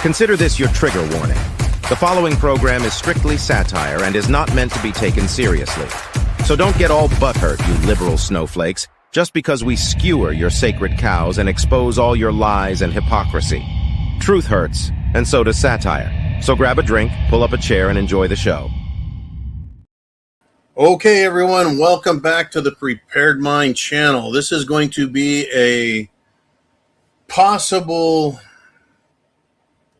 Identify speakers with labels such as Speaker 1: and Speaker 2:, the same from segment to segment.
Speaker 1: Consider this your trigger warning. The following program is strictly satire and is not meant to be taken seriously. So don't get all butthurt, you liberal snowflakes, just because we skewer your sacred cows and expose all your lies and hypocrisy. Truth hurts, and so does satire. So grab a drink, pull up a chair, and enjoy the show.
Speaker 2: Okay, everyone, welcome back to the Prepared Mind channel. This is going to be a possible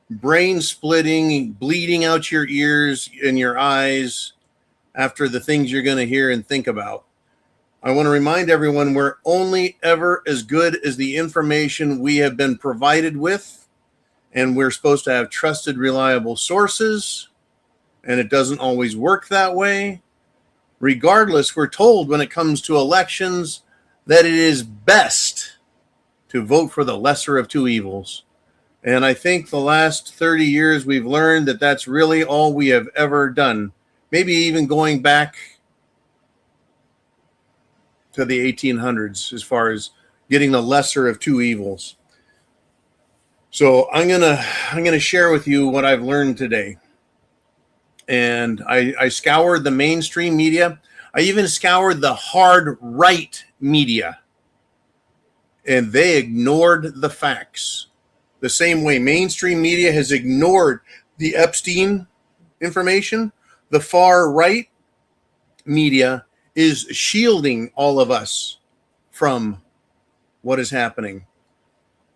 Speaker 2: brain-splitting, bleeding out your ears and your eyes after the things you're going to hear and think about. I want to remind everyone we're only ever as good as the information we have been provided with, and we're supposed to have trusted, reliable sources, and it doesn't always work that way. Regardless, we're told when it comes to elections that it is best to vote for the lesser of two evils. And I think the last 30 years we've learned that that's really all we have ever done. Maybe even going back to the 1800s as far as getting the lesser of two evils. So I'm gonna share with you what I've learned today. And I scoured the mainstream media. I even scoured the hard right media. And they ignored the facts. The same way mainstream media has ignored the Epstein information, the far right media is shielding all of us from what is happening.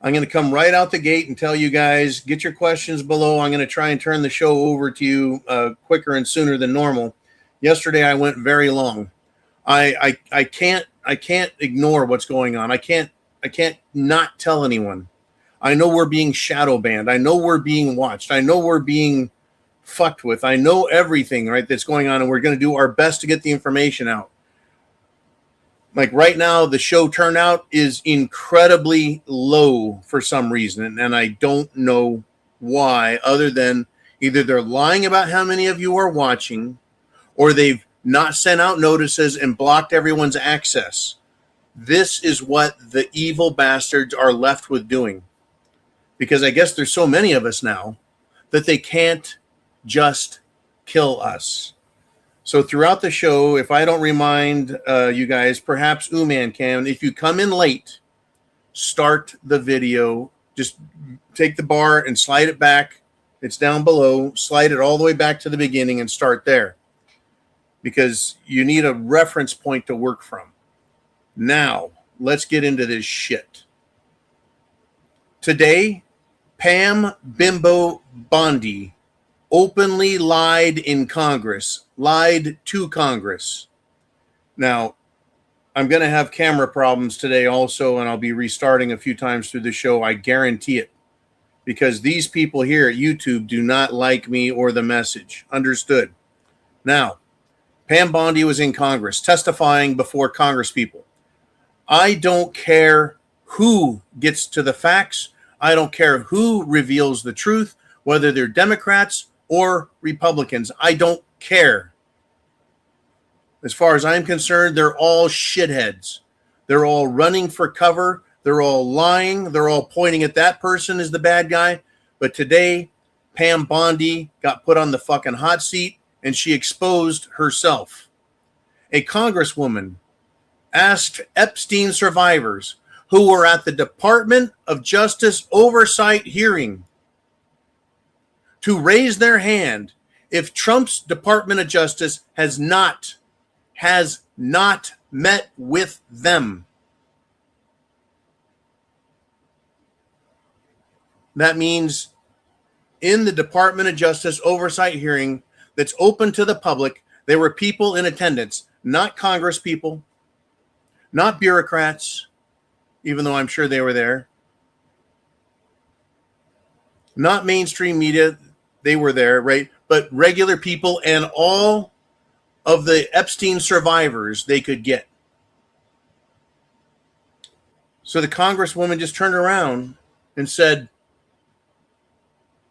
Speaker 2: I'm going to come right out the gate and tell you guys, get your questions below. I'm going to try and turn the show over to you quicker and sooner than normal. Yesterday I went very long. I can't ignore what's going on. I can't not tell anyone. I know we're being shadow banned. I know we're being watched. I know we're being fucked with. I know everything, right, that's going on, and we're going to do our best to get the information out. Like right now, the show turnout is incredibly low for some reason, and I don't know why, other than either they're lying about how many of you are watching, or they've not sent out notices and blocked everyone's access. This is what the evil bastards are left with doing. Because I guess there's so many of us now that they can't just kill us. So throughout the show, if I don't remind you guys, perhaps Uman can. If you come in late, start the video. Just take the bar and slide it back. It's down below. Slide it all the way back to the beginning and start there. Because you need a reference point to work from. Now, let's get into this shit. Today, Pam Bondi openly lied in Congress, lied to Congress. Now, I'm going to have camera problems today also, and I'll be restarting a few times through the show. I guarantee it. Because these people here at YouTube do not like me or the message. Understood. Now, Pam Bondi was in Congress testifying before Congress people. I don't care who gets to the facts. I don't care who reveals the truth, whether they're Democrats or Republicans. I don't care. As far as I'm concerned, they're all shitheads. They're all running for cover. They're all lying. They're all pointing at that person as the bad guy. But today, Pam Bondi got put on the fucking hot seat, and she exposed herself. A congresswoman asked Epstein survivors who were at the Department of Justice oversight hearing to raise their hand if Trump's Department of Justice has not met with them. That means in the Department of Justice oversight hearing that's open to the public, there were people in attendance, not Congress people, not bureaucrats, even though I'm sure they were there. Not mainstream media, they were there, right? But regular people and all of the Epstein survivors they could get. So the congresswoman just turned around and said,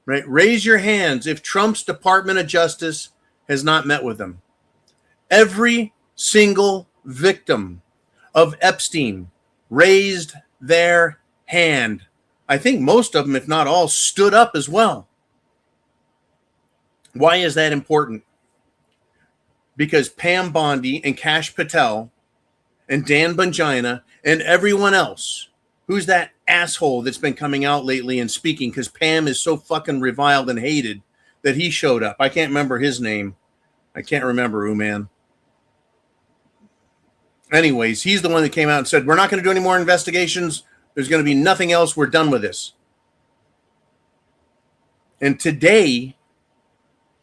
Speaker 2: right, raise your hands if Trump's Department of Justice has not met with them. Every single victim of Epstein raised their hand. I think most of them, if not all, stood up as well. Why is that important? Because Pam Bondi and Kash Patel and Dan Bongina and everyone else, who's that asshole that's been coming out lately and speaking, because Pam is so fucking reviled and hated that he showed up. I can't remember his name. I can't remember who, man. Anyways, he's the one that came out and said, we're not going to do any more investigations. There's going to be nothing else. We're done with this. And today,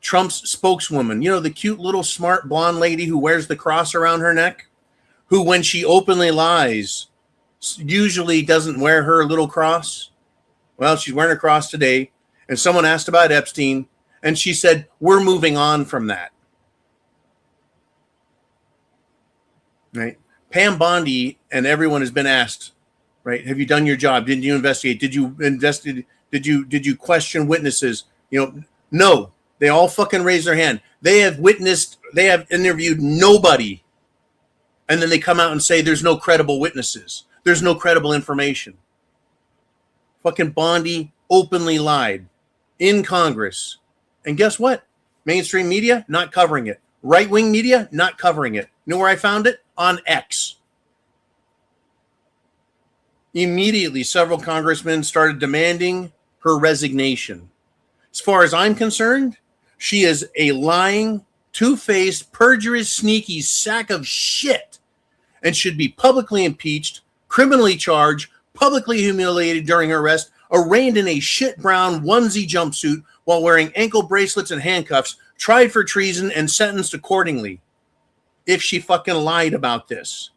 Speaker 2: Trump's spokeswoman, you know, the cute little smart blonde lady who wears the cross around her neck, who when she openly lies, usually doesn't wear her little cross. Well, she's wearing a cross today. And someone asked about Epstein, and she said, we're moving on from that. Right? Pam Bondi and everyone has been asked, right? Have you done your job? Did you investigate? Did you question witnesses? You know, no. They all fucking raised their hand. They have interviewed nobody. And then they come out and say there's no credible witnesses. There's no credible information. Fucking Bondi openly lied in Congress. And guess what? Mainstream media, not covering it. Right-wing media, not covering it. You know where I found it? On X. Immediately, several congressmen started demanding her resignation. As far as I'm concerned, she is a lying, two-faced, perjurous, sneaky sack of shit and should be publicly impeached, criminally charged, publicly humiliated during her arrest, arraigned in a shit brown onesie jumpsuit while wearing ankle bracelets and handcuffs, tried for treason, and sentenced accordingly. If she fucking lied about this.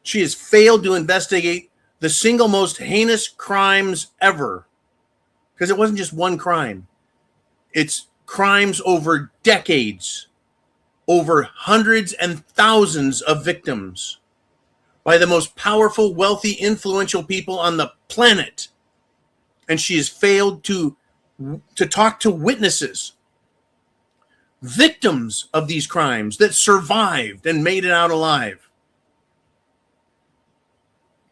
Speaker 2: She has failed to investigate the single most heinous crimes ever. Because it wasn't just one crime. It's crimes over decades, over hundreds and thousands of victims by the most powerful, wealthy, influential people on the planet. And she has failed to talk to witnesses, victims of these crimes that survived and made it out alive.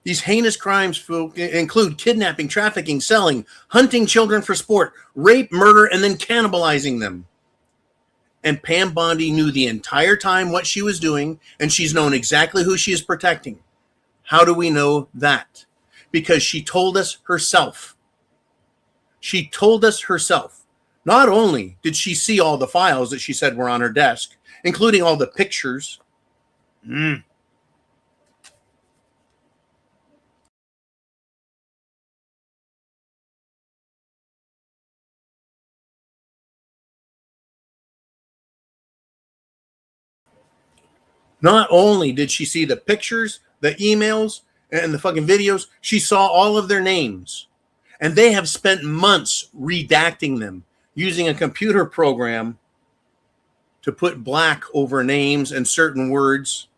Speaker 2: These heinous crimes include kidnapping, trafficking, selling, hunting children for sport, rape, murder, and then cannibalizing them. And Pam Bondi knew the entire time what she was doing, and she's known exactly who she is protecting. How do we know that? Because she told us herself. She told us herself. Not only did she see all the files that she said were on her desk, including all the pictures. Not only did she see the pictures, the emails, and the fucking videos, she saw all of their names. And they have spent months redacting them using a computer program to put black over names and certain words.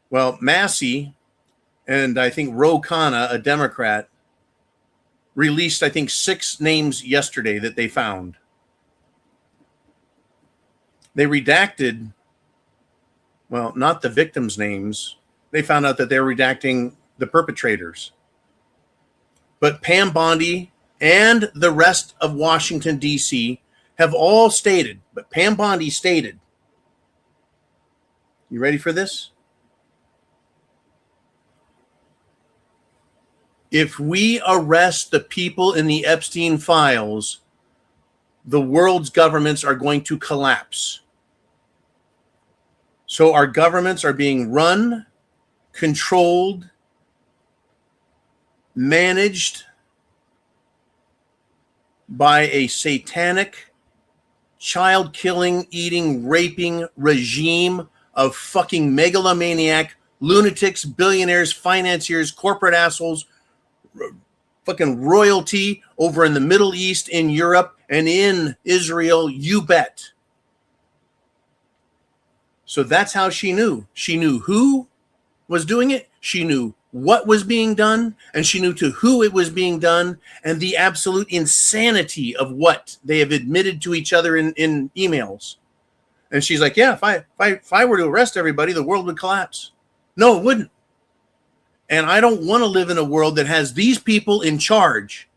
Speaker 2: Well, Massey and I think Ro Khanna, a Democrat, released, I think, 6 names yesterday that they found. They redacted, well, not the victims' names. They found out that they're redacting the perpetrators. But Pam Bondi and the rest of Washington, D.C. have all stated, but Pam Bondi stated, you ready for this? If we arrest the people in the Epstein files, the world's governments are going to collapse. So our governments are being run, controlled, managed by a satanic, child-killing, eating, raping regime of fucking megalomaniac, lunatics, billionaires, financiers, corporate assholes, fucking royalty over in the Middle East, in Europe, and in Israel, you bet. So that's how she knew. She knew who was doing it. She knew what was being done, and she knew to who it was being done, and the absolute insanity of what they have admitted to each other in emails. And she's like, yeah, if I were to arrest everybody, the world would collapse. No, it wouldn't. And I don't want to live in a world that has these people in charge.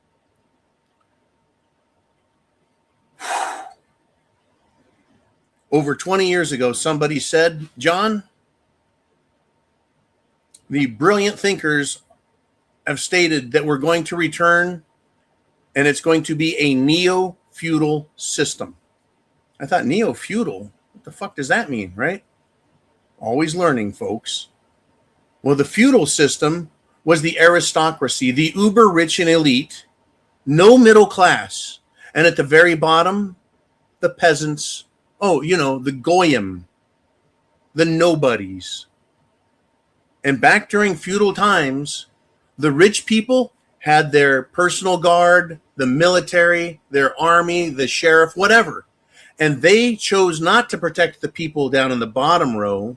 Speaker 2: over 20 years ago, somebody said, John, the brilliant thinkers have stated that we're going to return and it's going to be a neo-feudal system. I thought, neo-feudal? What the fuck does that mean, right? Always learning, folks. Well, the feudal system was the aristocracy, the uber rich and elite, no middle class. And at the very bottom, the peasants, the goyim, the nobodies. And back during feudal times, the rich people had their personal guard, the military, their army, the sheriff, whatever. And they chose not to protect the people down in the bottom row.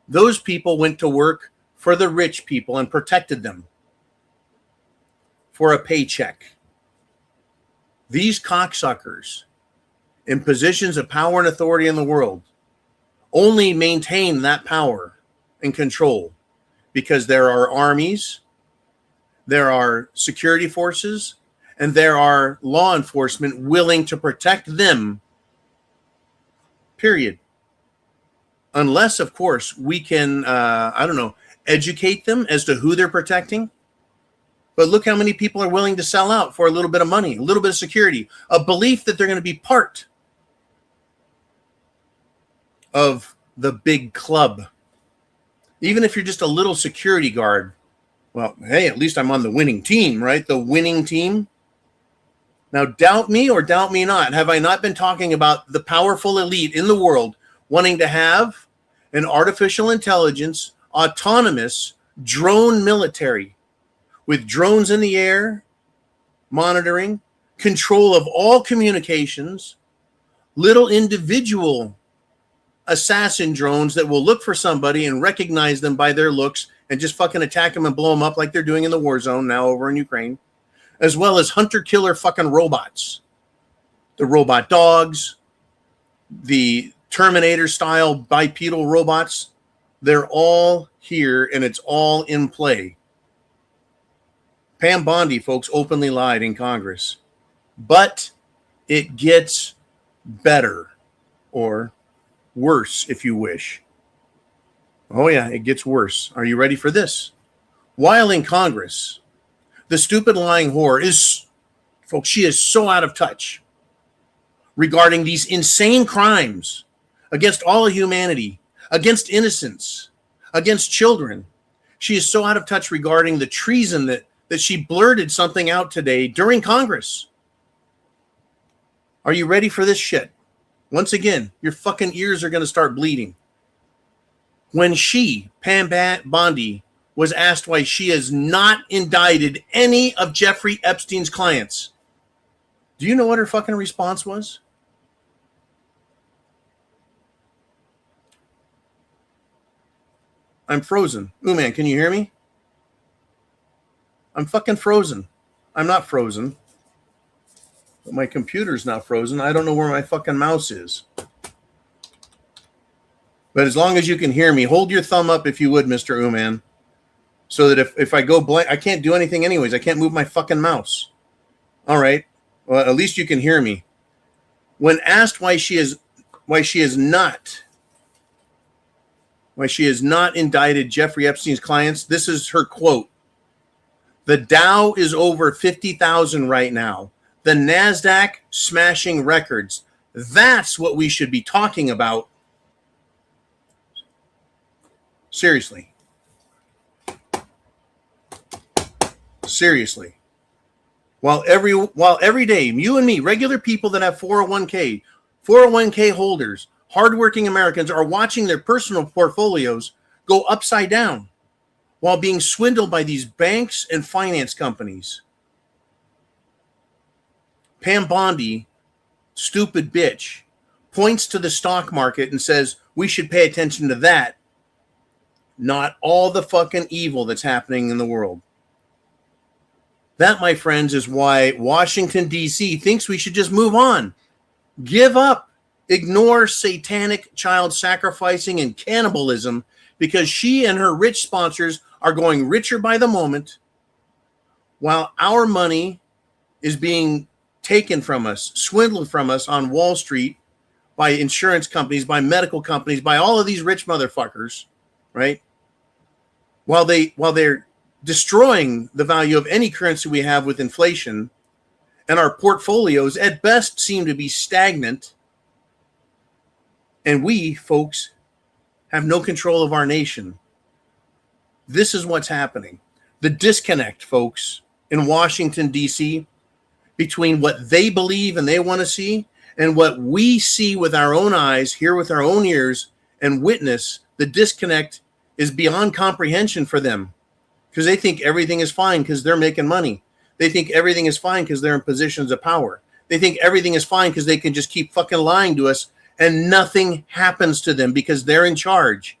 Speaker 2: Those people went to work for the rich people and protected them for a paycheck. These cocksuckers in positions of power and authority in the world only maintain that power and control because there are armies, there are security forces, and there are law enforcement willing to protect them, period. Unless, of course, we can, educate them as to who they're protecting. But look how many people are willing to sell out for a little bit of money, a little bit of security, a belief that they're going to be part of the big club. Even if you're just a little security guard, well, hey, at least I'm on the winning team, right? The winning team. Now, doubt me or doubt me not. Have I not been talking about the powerful elite in the world wanting to have an artificial intelligence, autonomous drone military with drones in the air, monitoring, control of all communications, little individual assassin drones that will look for somebody and recognize them by their looks and just fucking attack them and blow them up like they're doing in the war zone now over in Ukraine, as well as hunter-killer fucking robots. The robot dogs, the Terminator-style bipedal robots, they're all here and it's all in play. Pam Bondi, folks, openly lied in Congress. But it gets better, or worse, if you wish. Oh, yeah, it gets worse. Are you ready for this? While in Congress, the stupid lying whore is, folks, she is so out of touch regarding these insane crimes against all of humanity, against innocence, against children. She is so out of touch regarding the treason that she blurted something out today during Congress. Are you ready for this shit? Once again, your fucking ears are going to start bleeding. When she, Pam Bondi, was asked why she has not indicted any of Jeffrey Epstein's clients, do you know what her fucking response was? I'm frozen. Ooh, man, can you hear me? I'm fucking frozen. I'm not frozen. But my computer's not frozen. I don't know where my fucking mouse is. But as long as you can hear me, hold your thumb up if you would, Mr. Uman. So that if I go blank, I can't do anything anyways. I can't move my fucking mouse. All right. Well, at least you can hear me. When asked why she has not indicted Jeffrey Epstein's clients, this is her quote. The Dow is over 50,000 right now. The NASDAQ smashing records. That's what we should be talking about. Seriously. Seriously. While every day, you and me, regular people that have 401k holders, hardworking Americans are watching their personal portfolios go upside down while being swindled by these banks and finance companies. Pam Bondi, stupid bitch, points to the stock market and says we should pay attention to that, not all the fucking evil that's happening in the world. That, my friends, is why Washington, D.C. thinks we should just move on. Give up. Ignore satanic child sacrificing and cannibalism because she and her rich sponsors are going richer by the moment while our money is being taken from us, swindled from us on Wall Street by insurance companies, by medical companies, by all of these rich motherfuckers, right? While they're destroying the value of any currency we have with inflation, and our portfolios at best seem to be stagnant, and we, folks, have no control of our nation. This is what's happening. The disconnect, folks, in Washington, D.C., between what they believe and they want to see and what we see with our own eyes, hear with our own ears, and witness, the disconnect is beyond comprehension for them, because they think everything is fine because they're making money. They think everything is fine because they're in positions of power. They think everything is fine because they can just keep fucking lying to us and nothing happens to them because they're in charge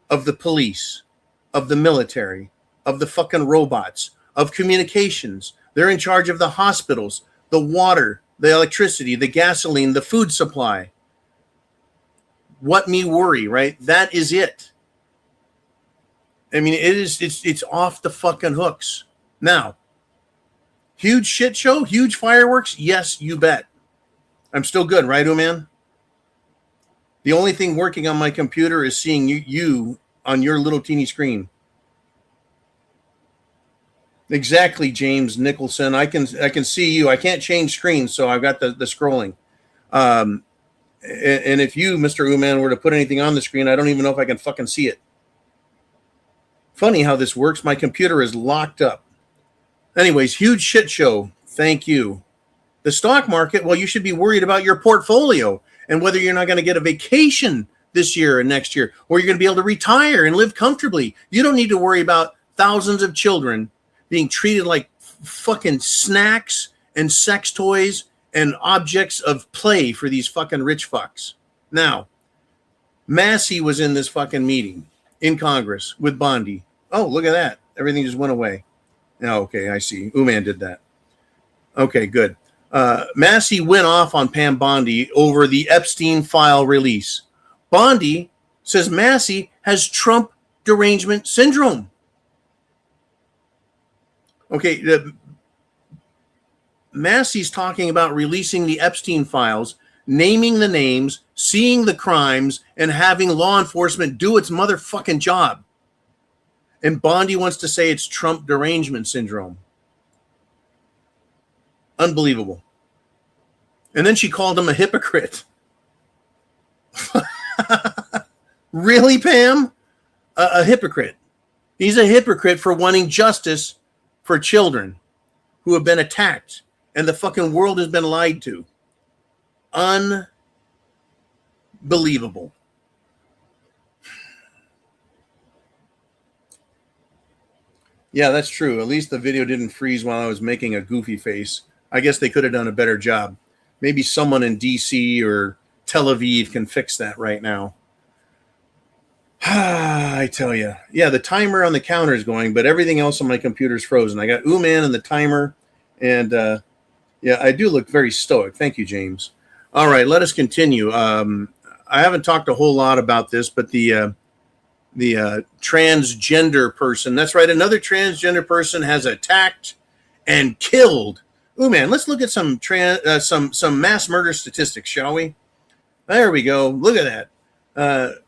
Speaker 2: of the police, of the military, of the fucking robots, of communications. They're in charge of the hospitals, the water, the electricity, the gasoline, the food supply. What me worry, right? That is it. I mean, it's off the fucking hooks. Now, huge shit show, huge fireworks? Yes, you bet. I'm still good, right, man? The only thing working on my computer is seeing you on your little teeny screen. Exactly, James Nicholson. I can see you. I can't change screens, so I've got the scrolling. And if you, Mr. Uman, were to put anything on the screen, I don't even know if I can fucking see it. Funny how this works. My computer is locked up. Anyways, huge shit show. Thank you. The stock market, well, you should be worried about your portfolio and whether you're not going to get a vacation this year and next year, or you're going to be able to retire and live comfortably. You don't need to worry about thousands of children being treated like fucking snacks and sex toys and objects of play for these fucking rich fucks. Now, Massey was in this fucking meeting in Congress with Bondi. Oh, look at that. Everything just went away. Oh, okay, I see. Uman did that. Okay, good. Massey went off on Pam Bondi over the Epstein file release. Bondi says Massey has Trump derangement syndrome. Okay, Massey's talking about releasing the Epstein files, naming the names, seeing the crimes, and having law enforcement do its motherfucking job. And Bondi wants to say it's Trump derangement syndrome. Unbelievable. And then she called him a hypocrite. Really, Pam? A hypocrite. He's a hypocrite for wanting justice for children who have been attacked and the fucking world has been lied to. Unbelievable. Yeah, that's true. At least the video didn't freeze while I was making a goofy face. I guess they could have done a better job. Maybe someone in DC or Tel Aviv can fix that right now. I tell you. Yeah, the timer on the counter is going, but everything else on my computer is frozen. I got Uman and the timer, and yeah, I do look very stoic. Thank you, James. All right, let us continue. I haven't talked a whole lot about this, but the transgender person, that's right, another transgender person has attacked and killed. Uman, let's look at some mass murder statistics, shall we? There we go. Look at that.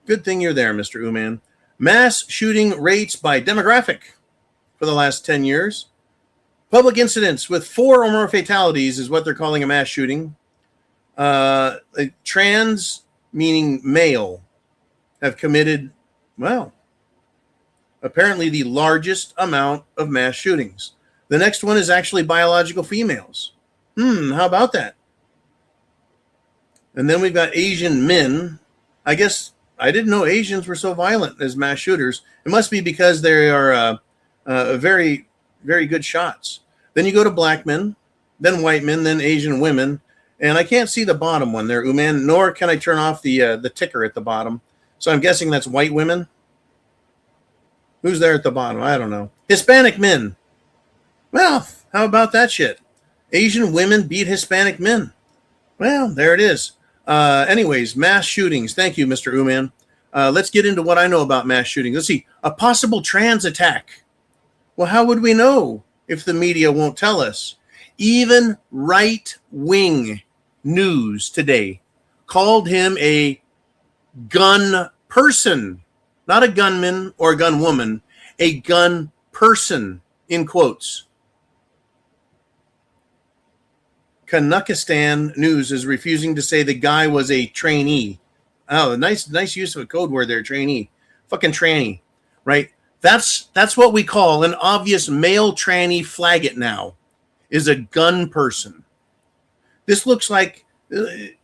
Speaker 2: Good thing you're there, Mr. Uman. Mass shooting rates by demographic for the last 10 years. Public incidents with 4 or more fatalities is what they're calling a mass shooting. Trans, meaning male, have committed, well, apparently the largest amount of mass shootings. The next one is actually biological females. How about that? And then we've got Asian men. I guess I didn't know Asians were so violent as mass shooters. It must be because they are very, very good shots. Then you go to black men, then white men, then Asian women. And I can't see the bottom one there, Uman, nor can I turn off the ticker at the bottom. So I'm guessing that's white women. Who's there at the bottom? I don't know. Hispanic men. Well, how about that shit? Asian women beat Hispanic men. Well, there it is. Anyways, mass shootings. Thank you, Mr. Uman. Let's get into what I know about mass shootings. Let's see. A possible trans attack. Well, how would we know if the media won't tell us? Even right-wing News today called him a gun person, not a gunman or a gun woman, a gun person, in quotes. Kanakistan News is refusing to say the guy was a trainee. Oh, nice use of a code word there, trainee. Fucking tranny, right? That's what we call an obvious male tranny faggot now, is a gun person. This looks like the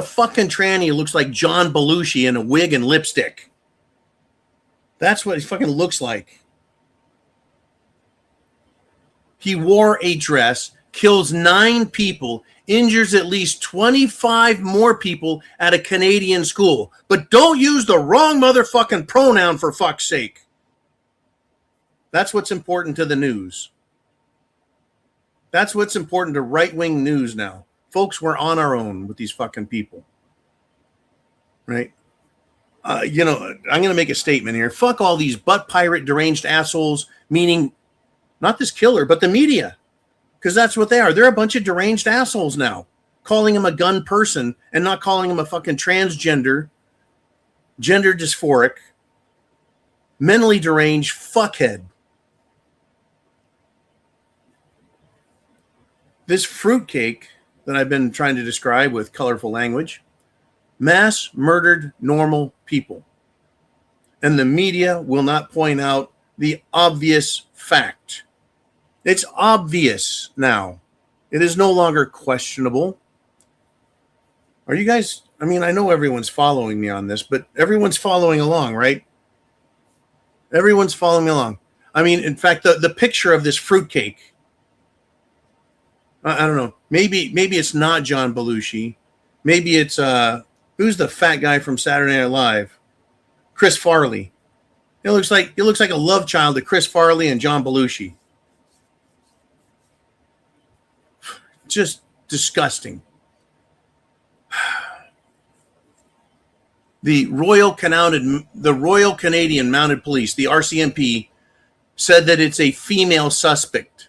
Speaker 2: fucking tranny looks like John Belushi in a wig and lipstick. That's what he fucking looks like. He wore a dress, kills 9 people, injures at least 25 more people at a Canadian school. But don't use the wrong motherfucking pronoun, for fuck's sake. That's what's important to the news. That's what's important to right-wing news now. Folks, we're on our own with these fucking people. Right? I'm going to make a statement here. Fuck all these butt pirate deranged assholes, meaning not this killer, but the media. Because that's what they are. They're a bunch of deranged assholes now. Calling him a gun person and not calling him a fucking transgender, gender dysphoric, mentally deranged fuckhead. This fruitcake that I've been trying to describe with colorful language, mass murdered normal people. And the media will not point out the obvious fact. It's obvious now. It is no longer questionable. Are you guys, I know everyone's following me on this, but everyone's following along, right? Everyone's following along. In fact, the picture of this fruitcake, I don't know. Maybe it's not John Belushi. Maybe it's who's the fat guy from Saturday Night Live? Chris Farley. It looks like a love child to Chris Farley and John Belushi. Just disgusting. The Royal Canadian Mounted Police, the RCMP, said that it's a female suspect.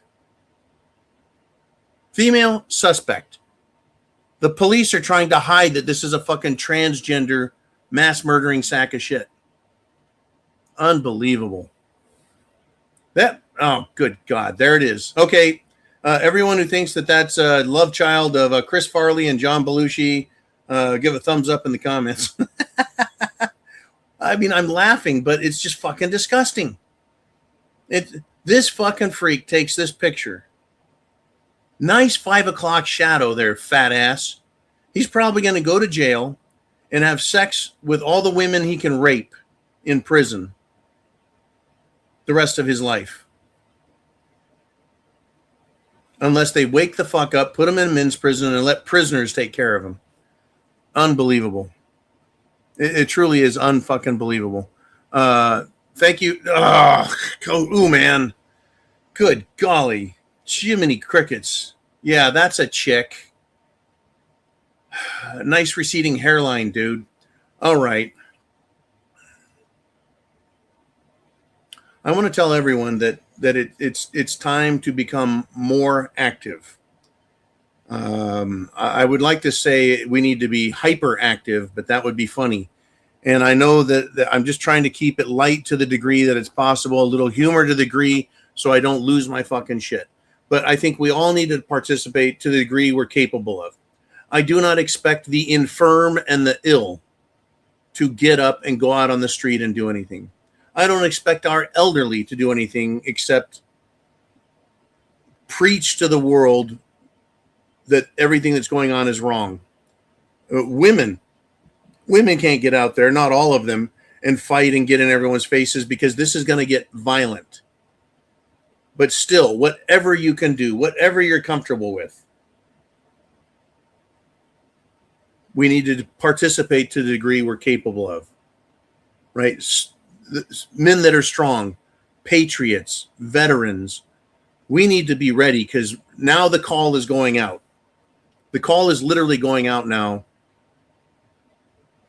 Speaker 2: Female suspect. The police are trying to hide that this is a fucking transgender mass murdering sack of shit. Unbelievable. Oh, good God. There it is. Okay. Everyone who thinks that that's a love child of Chris Farley and John Belushi, give a thumbs up in the comments. I'm laughing, but it's just fucking disgusting. This fucking freak takes this picture. Nice 5 o'clock shadow there, fat ass. He's probably going to go to jail and have sex with all the women he can rape in prison the rest of his life. Unless they wake the fuck up, put him in men's prison, and let prisoners take care of him. Unbelievable. It truly is unfucking believable. Thank you. Oh, man. Good golly. Jiminy crickets. Yeah, that's a chick. Nice receding hairline, dude. All right. I want to tell everyone that it's time to become more active. I would like to say we need to be hyperactive, but that would be funny. And I know that I'm just trying to keep it light to the degree that it's possible, a little humor to the degree so I don't lose my fucking shit. But I think we all need to participate to the degree we're capable of. I do not expect the infirm and the ill to get up and go out on the street and do anything. I don't expect our elderly to do anything except preach to the world that everything that's going on is wrong. Women can't get out there, not all of them, and fight and get in everyone's faces because this is going to get violent. But still, whatever you can do, whatever you're comfortable with, we need to participate to the degree we're capable of, right? Men that are strong, patriots, veterans, we need to be ready because now the call is going out. The call is literally going out now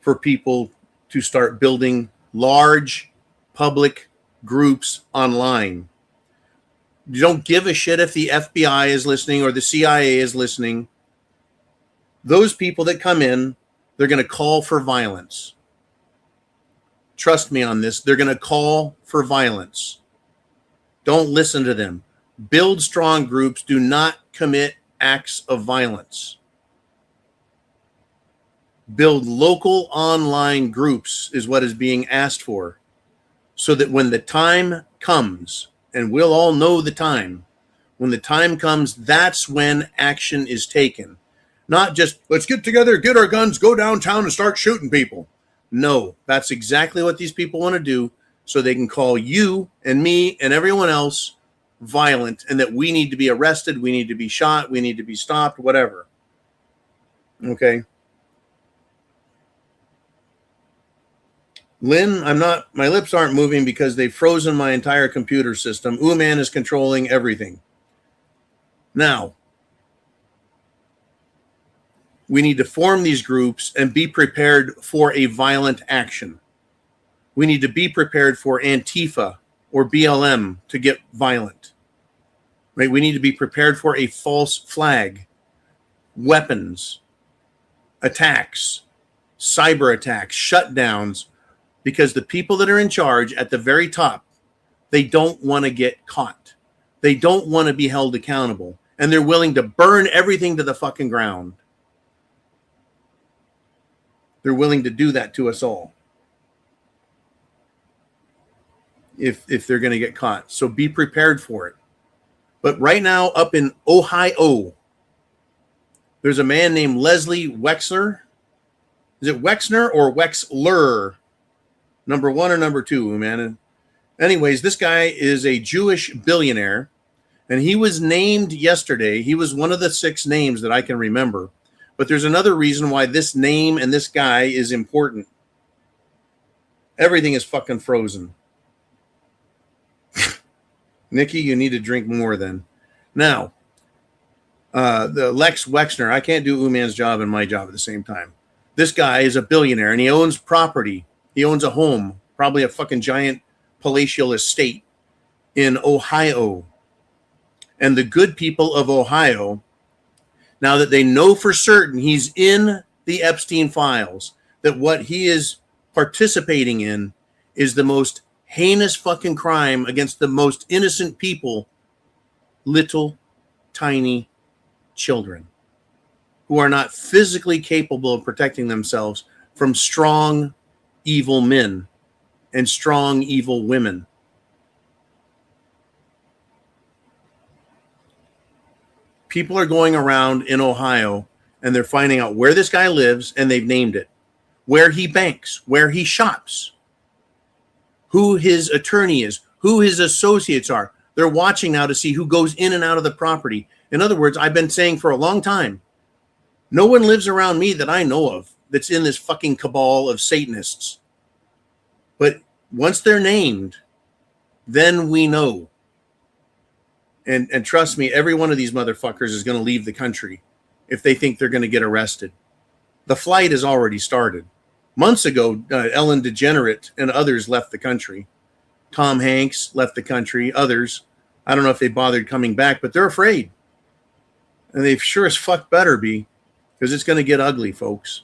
Speaker 2: for people to start building large public groups online. You don't give a shit if the FBI is listening or the CIA is listening. Those people that come in, they're going to call for violence. Trust me on this. They're going to call for violence. Don't listen to them. Build strong groups. Do not commit acts of violence. Build local online groups is what is being asked for, so that when the time comes, and we'll all know the time, when the time comes, that's when action is taken. Not just, let's get together, get our guns, go downtown and start shooting people. No, that's exactly what these people want to do, so they can call you and me and everyone else violent, and that we need to be arrested, we need to be shot, we need to be stopped, whatever. Okay. Lynn, my lips aren't moving because they've frozen my entire computer system. Man is controlling everything. Now, we need to form these groups and be prepared for a violent action. We need to be prepared for Antifa or BLM to get violent. Right? We need to be prepared for a false flag, weapons, attacks, cyber attacks, shutdowns, because the people that are in charge at the very top, they don't want to get caught. They don't want to be held accountable. And they're willing to burn everything to the fucking ground. They're willing to do that to us all. If they're going to get caught. So be prepared for it. But right now, up in Ohio, there's a man named Leslie Wexner. Is it Wexner or Wexler? Number one or number two, man. And anyways, this guy is a Jewish billionaire, and he was named yesterday. He was one of the 6 names that I can remember. But there's another reason why this name and this guy is important. Everything is fucking frozen. Nikki, you need to drink more then. Now, the Lex Wexner, I can't do Uman's job and my job at the same time. This guy is a billionaire, and he owns property. He owns a home, probably a fucking giant palatial estate in Ohio. And the good people of Ohio, now that they know for certain he's in the Epstein files, that what he is participating in is the most heinous fucking crime against the most innocent people, little tiny children who are not physically capable of protecting themselves from strong evil men and strong evil women. People are going around in Ohio and they're finding out where this guy lives, and they've named it, where he banks, where he shops, who his attorney is, who his associates are. They're watching now to see who goes in and out of the property. In other words, I've been saying for a long time, no one lives around me that I know of that's in this fucking cabal of Satanists. But once they're named, then we know. And trust me, every one of these motherfuckers is going to leave the country if they think they're going to get arrested. The flight has already started. Months ago, Ellen DeGeneres and others left the country. Tom Hanks left the country. Others, I don't know if they bothered coming back, but they're afraid. And they sure as fuck better be, because it's going to get ugly, folks.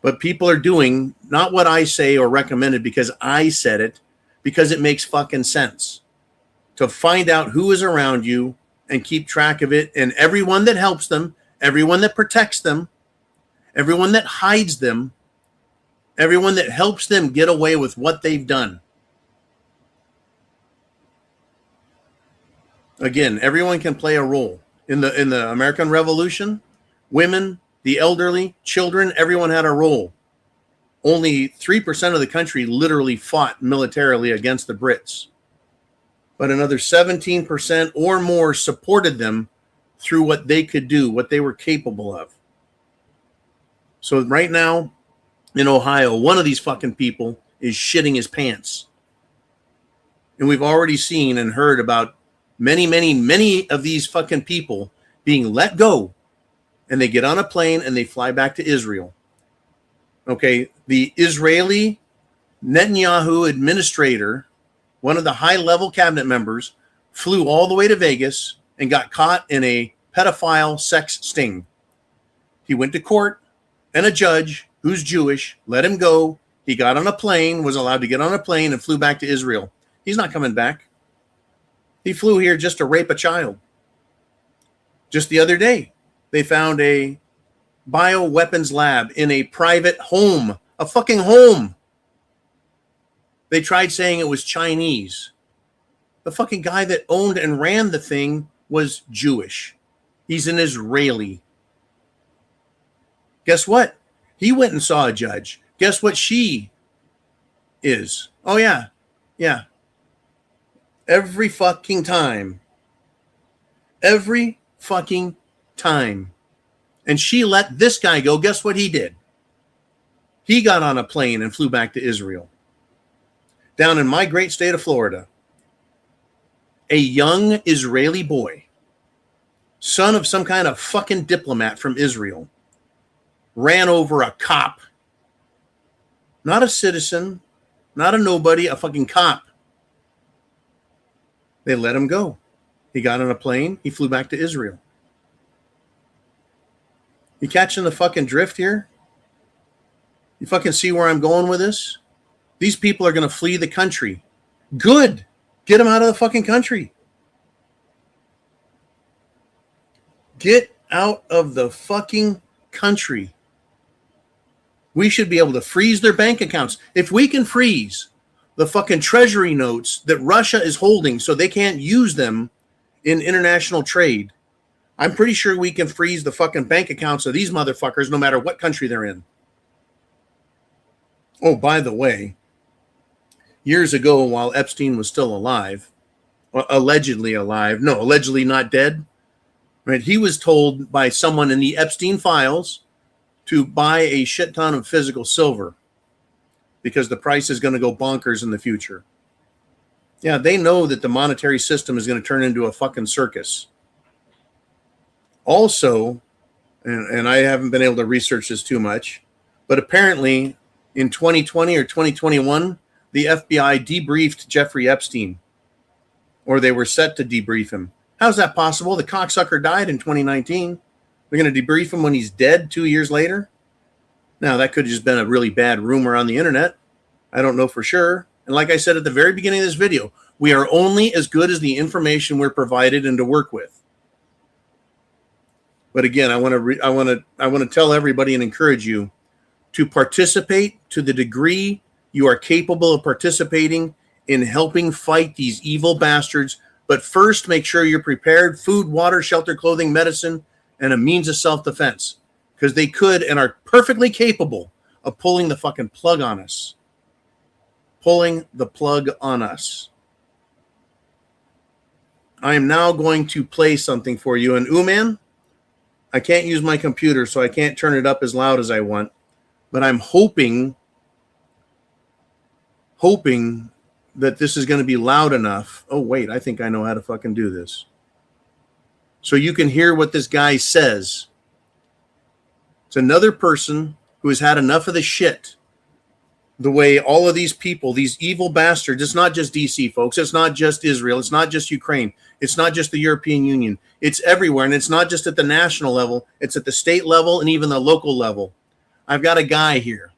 Speaker 2: But people are doing not what I say or recommended because I said it, because it makes fucking sense. To find out who is around you and keep track of it, and everyone that helps them, everyone that protects them, everyone that hides them, everyone that helps them get away with what they've done. Again, everyone can play a role. In the American Revolution, women, the elderly, children, everyone had a role. Only 3% of the country literally fought militarily against the Brits. But another 17% or more supported them through what they could do, what they were capable of. So right now in Ohio, one of these fucking people is shitting his pants. And we've already seen and heard about many of these fucking people being let go, and they get on a plane and they fly back to Israel. Okay, the Israeli Netanyahu administrator, one of the high-level cabinet members, flew all the way to Vegas and got caught in a pedophile sex sting. He went to court, and a judge who's Jewish let him go. He got on a plane, was allowed to get on a plane, and flew back to Israel. He's not coming back. He flew here just to rape a child. Just the other day, they found a bioweapons lab in a private home, a fucking home. They tried saying it was Chinese. The fucking guy that owned and ran the thing was Jewish. He's an Israeli. Guess what? He went and saw a judge. Guess what she is? Oh, yeah. Yeah. Every fucking time. Every fucking time. And she let this guy go. Guess what he did? He got on a plane and flew back to Israel. Down in my great state of Florida, a young Israeli boy, son of some kind of fucking diplomat from Israel, ran over a cop. Not a citizen, not a nobody, a fucking cop. They let him go. He got on a plane. He flew back to Israel. You catching the fucking drift here? You fucking see where I'm going with this? These people are going to flee the country. Good. Get them out of the fucking country. Get out of the fucking country. We should be able to freeze their bank accounts. If we can freeze the fucking treasury notes that Russia is holding so they can't use them in international trade, I'm pretty sure we can freeze the fucking bank accounts of these motherfuckers no matter what country they're in. Oh, by the way, years ago while Epstein was still alive, allegedly alive, no, allegedly not dead, right? He was told by someone in the Epstein files to buy a shit ton of physical silver because the price is going to go bonkers in the future. Yeah, they know that the monetary system is going to turn into a fucking circus. Also, and I haven't been able to research this too much, but apparently in 2020 or 2021, the FBI debriefed Jeffrey Epstein, or they were set to debrief him. How's that possible? The cocksucker died in 2019. They're going to debrief him when he's dead 2 years later? Now, that could have just been a really bad rumor on the internet. I don't know for sure. And like I said at the very beginning of this video, we are only as good as the information we're provided and to work with. But again, I want to tell everybody and encourage you to participate to the degree you are capable of participating in helping fight these evil bastards. But first, make sure you're prepared: food, water, shelter, clothing, medicine, and a means of self-defense. Because they could and are perfectly capable of pulling the fucking plug on us. Pulling the plug on us. I am now going to play something for you. And Uman, I can't use my computer, so I can't turn it up as loud as I want. But I'm hoping that this is going to be loud enough. Oh, wait, I think I know how to fucking do this. So you can hear what this guy says. It's another person who has had enough of the shit. The way all of these people, these evil bastards, it's not just DC, folks. It's not just Israel. It's not just Ukraine. It's not just the European Union. It's everywhere. And it's not just at the national level. It's at the state level and even the local level. I've got a guy here.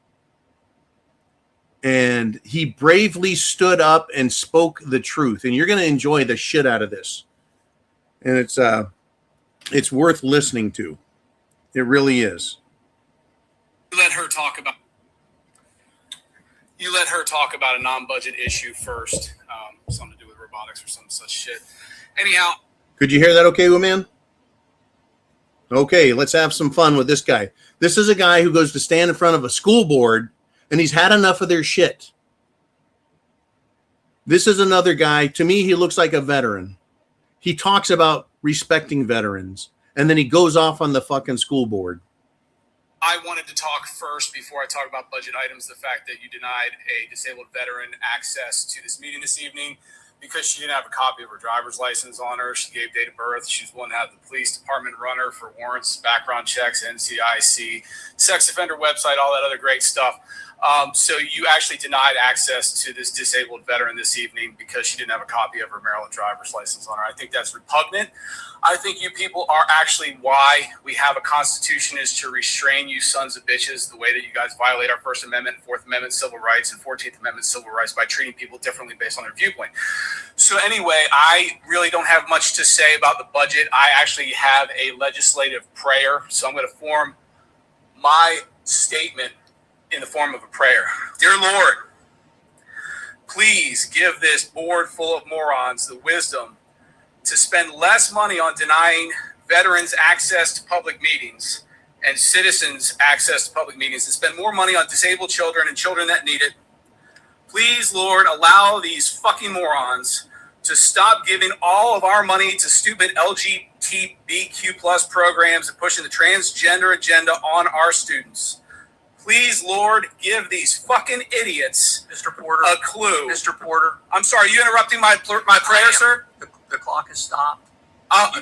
Speaker 2: And he bravely stood up and spoke the truth. And you're going to enjoy the shit out of this. And it's worth listening to. It really is.
Speaker 3: You let her talk about a non-budget issue first, something to do with robotics or some such shit. Anyhow,
Speaker 2: could you hear that okay, Uman? Okay, let's have some fun with this guy. This is a guy who goes to stand in front of a school board, and he's had enough of their shit. This is another guy. To me, he looks like a veteran. He talks about respecting veterans, and then he goes off on the fucking school board.
Speaker 3: I wanted to talk first, before I talk about budget items, the fact that you denied a disabled veteran access to this meeting this evening because she didn't have a copy of her driver's license on her. She gave date of birth. She's one to have the police department run her for warrants, background checks, NCIC, sex offender website, all that other great stuff. So you actually denied access to this disabled veteran this evening because she didn't have a copy of her Maryland driver's license on her. I think that's repugnant. I think you people are actually why we have a constitution, is to restrain you sons of bitches the way that you guys violate our First Amendment, Fourth Amendment civil rights, and 14th Amendment civil rights by treating people differently based on their viewpoint. So anyway, I really don't have much to say about the budget. I actually have a legislative prayer, so I'm going to form my statement in the form of a prayer. Dear Lord, please give this board full of morons the wisdom to spend less money on denying veterans access to public meetings and citizens access to public meetings, and spend more money on disabled children and children that need it. Please, Lord, allow these fucking morons to stop giving all of our money to stupid LGBTQ plus programs and pushing the transgender agenda on our students. Please, Lord, give these fucking idiots,
Speaker 4: Mr. Porter,
Speaker 3: a clue.
Speaker 4: Mr. Porter,
Speaker 3: I'm sorry, are you interrupting my prayer, sir?
Speaker 4: The clock has stopped.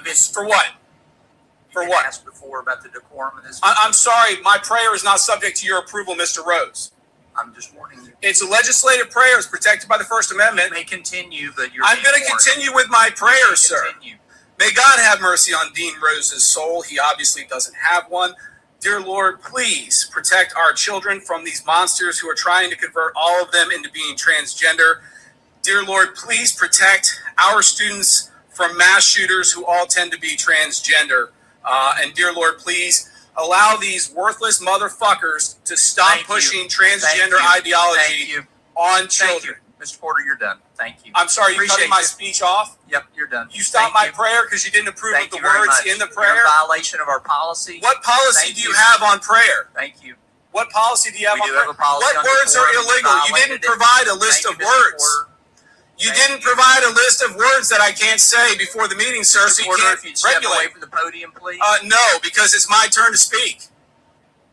Speaker 3: It's for what? For what?
Speaker 4: Asked before about the decorum of this.
Speaker 3: I'm sorry, my prayer is not subject to your approval, Mr. Rose.
Speaker 4: I'm just warning you.
Speaker 3: It's a legislative prayer. It's protected by the First Amendment.
Speaker 4: You may continue, but
Speaker 3: I'm going to continue with my prayer, sir. May God have mercy on Dean Rose's soul. He obviously doesn't have one. Dear Lord, please protect our children from these monsters who are trying to convert all of them into being transgender. Dear Lord, please protect our students from mass shooters who all tend to be transgender. And dear Lord, please allow these worthless motherfuckers to stop pushing transgender ideology on children.
Speaker 4: Mr. Porter, you're done. Thank you.
Speaker 3: I'm sorry, you cutting my speech off?
Speaker 4: Yep, you're done.
Speaker 3: You stopped my prayer because you didn't approve of the words in the prayer?
Speaker 4: You're in violation of our policy.
Speaker 3: What policy do you have on prayer?
Speaker 4: Thank you.
Speaker 3: What policy do you have on prayer?
Speaker 4: Have a policy
Speaker 3: what words are illegal? You didn't provide a list of words. You didn't provide a list of words that I can't say before the meeting, sir, so you can't
Speaker 4: regulate. Away from the podium, please.
Speaker 3: No, because it's my turn to speak.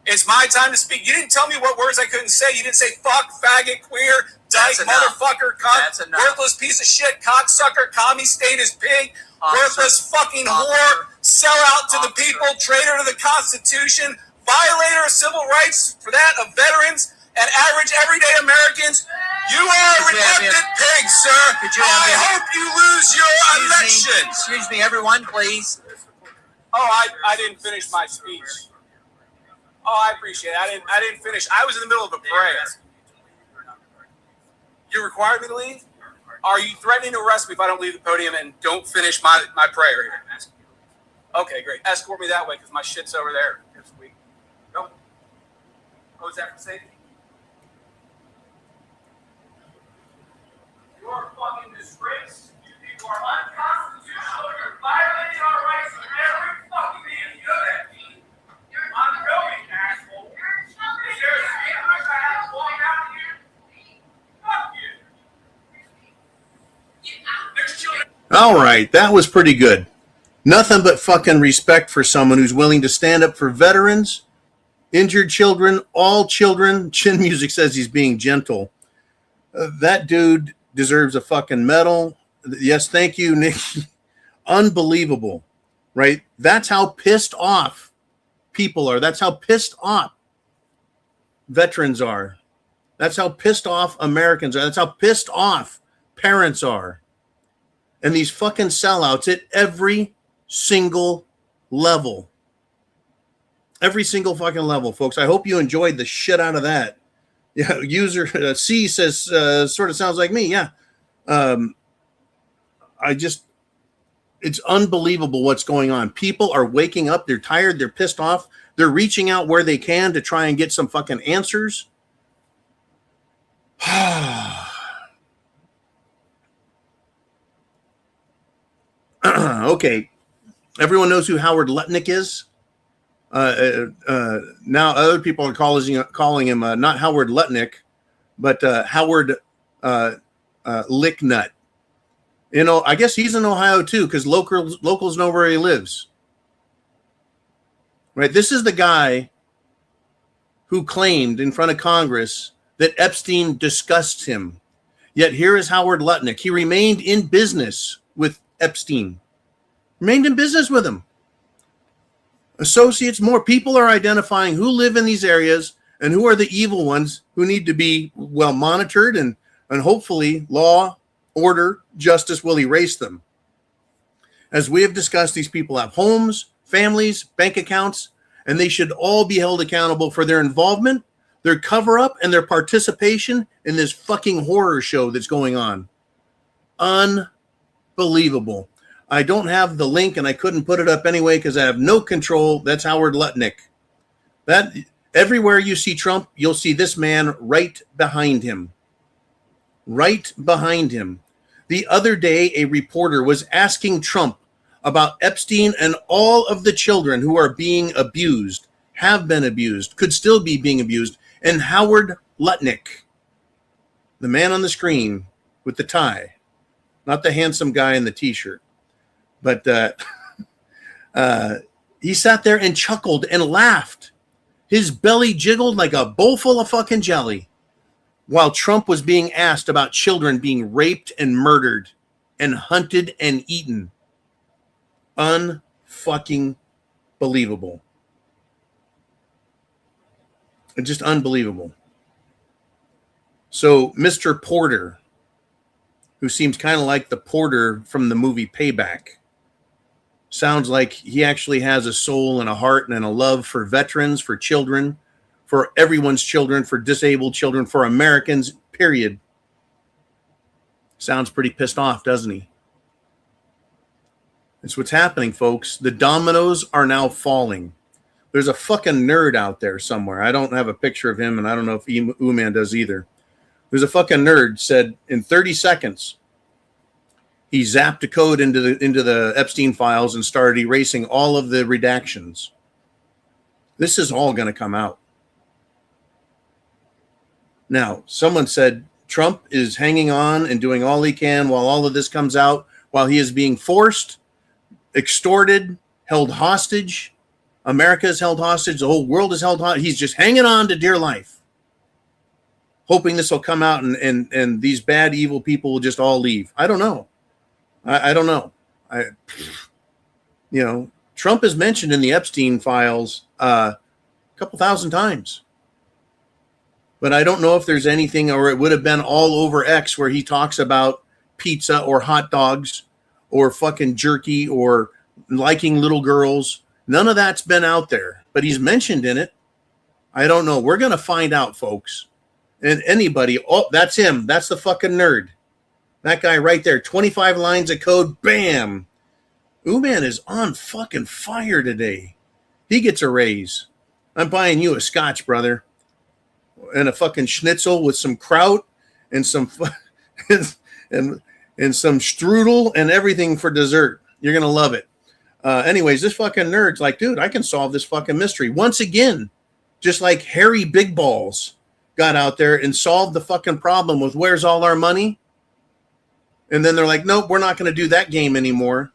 Speaker 3: It's my time to speak. You didn't tell me what words I couldn't say. You didn't say fuck, faggot, queer, dyke, motherfucker, cunt, worthless piece of shit, cocksucker, commie statist pig, worthless fucking whore, sell out to the people, traitor to the Constitution, violator of civil rights, for that, of veterans and average everyday Americans. You are a reluctant pig, sir. I hope you lose your election.
Speaker 4: Excuse me, everyone, please.
Speaker 3: Oh, I didn't finish my speech. Oh, I appreciate it. I didn't finish. I was in the middle of a prayer. You required me to leave? Are you threatening to arrest me if I don't leave the podium and don't finish my prayer here? Okay, great. Escort me that way because my shit's over there this week. Go. Oh, is that for safety? You are a fucking disgrace. You people are unconstitutional. You're violating our rights in every fucking meeting. You know that. I'm going, asshole. Is there a speaker I have to walk out here? Fuck you. There's children.
Speaker 2: All right, that was pretty good. Nothing but fucking respect for someone who's willing to stand up for veterans, injured children, all children. Chin Music says he's being gentle. That dude deserves a fucking medal. Yes, thank you, Nick. Unbelievable, right? That's how pissed off people are. That's how pissed off veterans are. That's how pissed off Americans are. That's how pissed off parents are. And these fucking sellouts at every single level. Every single fucking level, folks. I hope you enjoyed the shit out of that. Yeah, user C says, sort of sounds like me. Yeah. It's unbelievable what's going on. People are waking up. They're tired. They're pissed off. They're reaching out where they can to try and get some fucking answers. Okay. Everyone knows who Howard Lutnick is. Now other people are calling him not Howard Lutnick, but Howard Licknut. You know, I guess he's in Ohio too, because locals know where he lives. Right? This is the guy who claimed in front of Congress that Epstein disgusts him. Yet here is Howard Lutnick. He remained in business with Epstein. Remained in business with him. Associates, more people are identifying who live in these areas And who are the evil ones who need to be well monitored, and hopefully law, order, justice will erase them. As we have discussed, these people have homes, families, bank accounts, and they should all be held accountable for their involvement, their cover-up, and their participation in this fucking horror show that's going on. Unbelievable. I don't have the link, and I couldn't put it up anyway because I have no control. That's Howard Lutnick. That everywhere you see Trump, you'll see this man right behind him. Right behind him. The other day, a reporter was asking Trump about Epstein and all of the children who are being abused, have been abused, could still be being abused. And Howard Lutnick, the man on the screen with the tie, not the handsome guy in the t-shirt, but he sat there and chuckled and laughed. His belly jiggled like a bowl full of fucking jelly while Trump was being asked about children being raped and murdered and hunted and eaten. Unfucking believable. Just unbelievable. So Mr. Porter, who seems kind of like the Porter from the movie Payback, sounds like he actually has a soul and a heart and a love for veterans, for children, for everyone's children, for disabled children, for Americans, period. Sounds pretty pissed off, doesn't he? It's what's happening, folks. The dominoes are now falling. There's a fucking nerd out there somewhere. I don't have a picture of him, and I don't know if Uman does either. There's a fucking nerd said in 30 seconds, he zapped a code into the Epstein files and started erasing all of the redactions. This is all going to come out. Now, someone said Trump is hanging on and doing all he can while all of this comes out, while he is being forced, extorted, held hostage. America is held hostage. The whole world is held hostage. He's just hanging on to dear life, hoping this will come out and these bad, evil people will just all leave. I don't know. I don't know. Trump is mentioned in the Epstein files a couple thousand times. But I don't know if there's anything, or it would have been all over X where he talks about pizza or hot dogs or fucking jerky or liking little girls. None of that's been out there, but he's mentioned in it. I don't know. We're going to find out, folks. And anybody, oh, that's him. That's the fucking nerd. That guy right there, 25 lines of code, bam. Uman is on fucking fire today. He gets a raise. I'm buying you a scotch, brother. And a fucking schnitzel with some kraut and some and some strudel and everything for dessert. You're going to love it. Anyways, this fucking nerd's like, dude, I can solve this fucking mystery. Once again, just like Harry Big Balls got out there and solved the fucking problem with where's all our money? And then they're like, nope, we're not going to do that game anymore.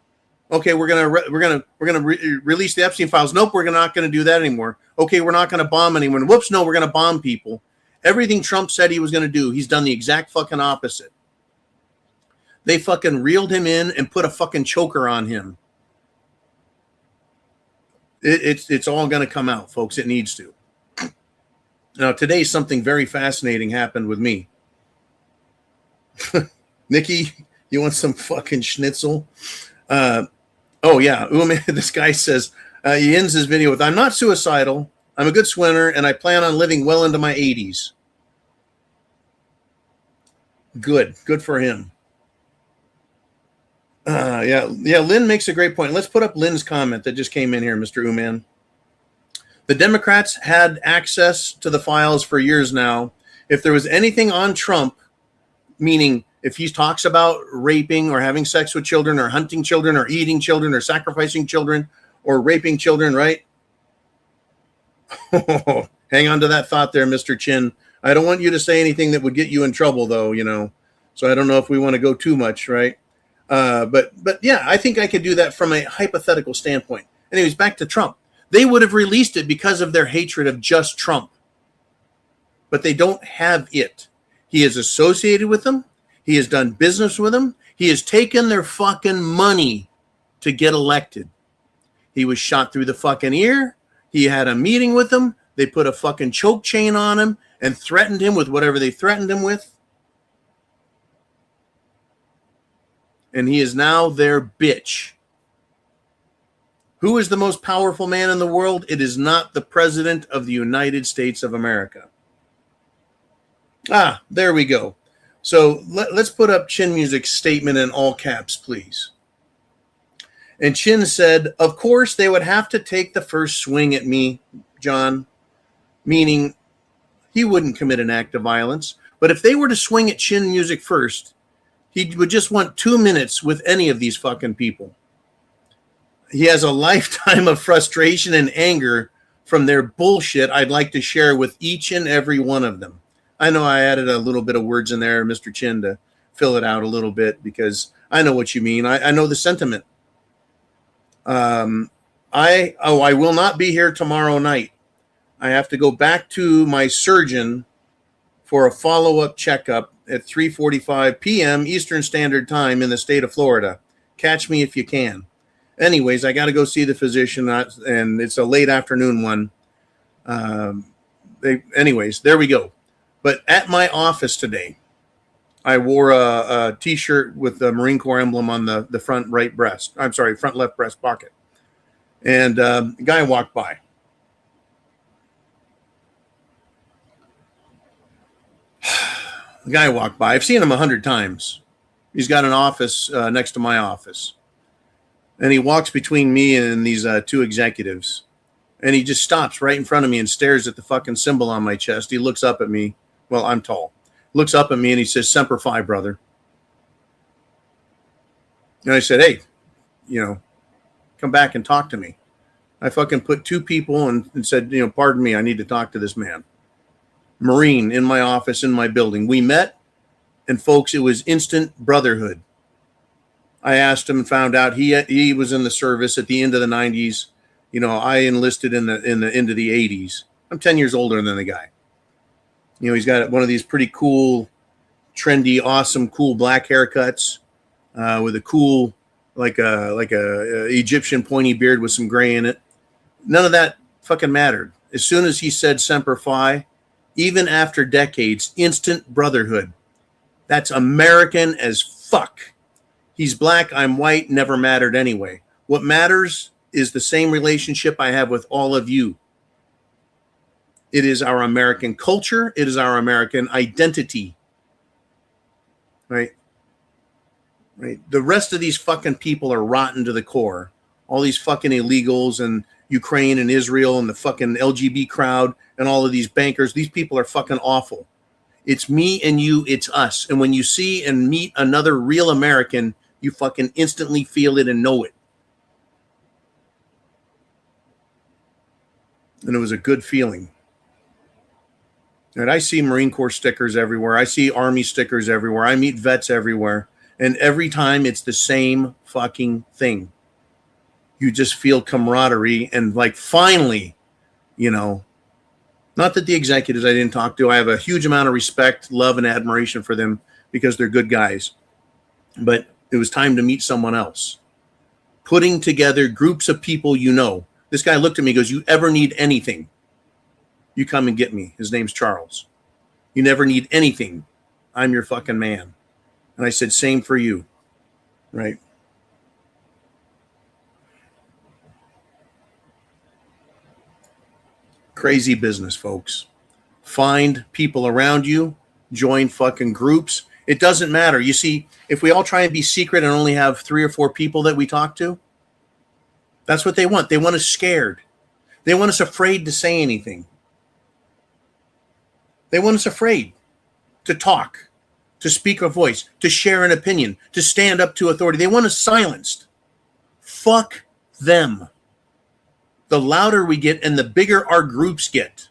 Speaker 2: Okay, we're gonna release the Epstein files. Nope, we're not going to do that anymore. Okay, we're not going to bomb anyone. Whoops, no, we're going to bomb people. Everything Trump said he was going to do, he's done the exact fucking opposite. They fucking reeled him in and put a fucking choker on him. It's all going to come out, folks. It needs to. Now, today, something very fascinating happened with me. Nikki, you want some fucking schnitzel? Oh, yeah. This guy says, he ends his video with, I'm not suicidal. I'm a good swimmer, and I plan on living well into my 80s. Good for him. Yeah. Lynn makes a great point. Let's put up Lynn's comment that just came in here, Mr. Uman. The Democrats had access to the files for years now. If there was anything on Trump, meaning if he talks about raping or having sex with children or hunting children or eating children or sacrificing children or raping children, right? Hang on to that thought there, Mr. Chin. I don't want you to say anything that would get you in trouble, though, So I don't know if we want to go too much, right? But yeah, I think I could do that from a hypothetical standpoint. Anyways, back to Trump. They would have released it because of their hatred of just Trump. But they don't have it. He is associated with them. He has done business with them. He has taken their fucking money to get elected. He was shot through the fucking ear. He had a meeting with them. They put a fucking choke chain on him and threatened him with whatever they threatened him with. And he is now their bitch. Who is the most powerful man in the world? It is not the President of the United States of America. Ah, there we go. So let's put up Chin Music's statement in all caps, please. And Chin said, of course, they would have to take the first swing at me, John, meaning he wouldn't commit an act of violence. But if they were to swing at Chin Music first, he would just want 2 minutes with any of these fucking people. He has a lifetime of frustration and anger from their bullshit I'd like to share with each and every one of them. I know I added a little bit of words in there, Mr. Chin, to fill it out a little bit because I know what you mean. I know the sentiment. I will not be here tomorrow night. I have to go back to my surgeon for a follow-up checkup at 3:45 p.m. Eastern Standard Time in the state of Florida. Catch me if you can. Anyways, I got to go see the physician, and it's a late afternoon one. Anyways, there we go. But at my office today, I wore a T-shirt with the Marine Corps emblem on the front right breast. I'm sorry, front left breast pocket. And a guy walked by. The guy walked by. I've seen him 100 times. He's got an office next to my office. And he walks between me and these two executives. And he just stops right in front of me and stares at the fucking symbol on my chest. He looks up at me. Well, I'm tall. Looks up at me and he says, Semper Fi, brother. And I said, hey, come back and talk to me. I fucking put two people and said, pardon me, I need to talk to this man. Marine in my office, in my building. We met, and folks, it was instant brotherhood. I asked him and found out he was in the service at the end of the 90s. I enlisted in the end of the 80s. I'm 10 years older than the guy. He's got one of these pretty cool, trendy, awesome, cool black haircuts with a cool, like a Egyptian pointy beard with some gray in it. None of that fucking mattered. As soon as he said Semper Fi, even after decades, instant brotherhood. That's American as fuck. He's black, I'm white, never mattered anyway. What matters is the same relationship I have with all of you. It is our American culture. It is our American identity. Right? The rest of these fucking people are rotten to the core. All these fucking illegals and Ukraine and Israel and the fucking LGBT crowd and all of these bankers. These people are fucking awful. It's me and you. It's us. And when you see and meet another real American, you fucking instantly feel it and know it. And it was a good feeling. And I see Marine Corps stickers everywhere. I see Army stickers everywhere. I meet vets everywhere. And every time it's the same fucking thing. You just feel camaraderie and like finally, not that the executives I didn't talk to, I have a huge amount of respect, love, and admiration for them because they're good guys. But it was time to meet someone else. Putting together groups of people This guy looked at me and goes, you ever need anything, you come and get me. His name's Charles. You never need anything. I'm your fucking man. And I said, same for you. Right? Crazy business, folks. Find people around you. Join fucking groups. It doesn't matter. You see, if we all try and be secret and only have 3 or 4 people that we talk to, that's what they want. They want us scared. They want us afraid to say anything. They want us afraid to talk, to speak a voice, to share an opinion, to stand up to authority. They want us silenced. Fuck them. The louder we get and the bigger our groups get.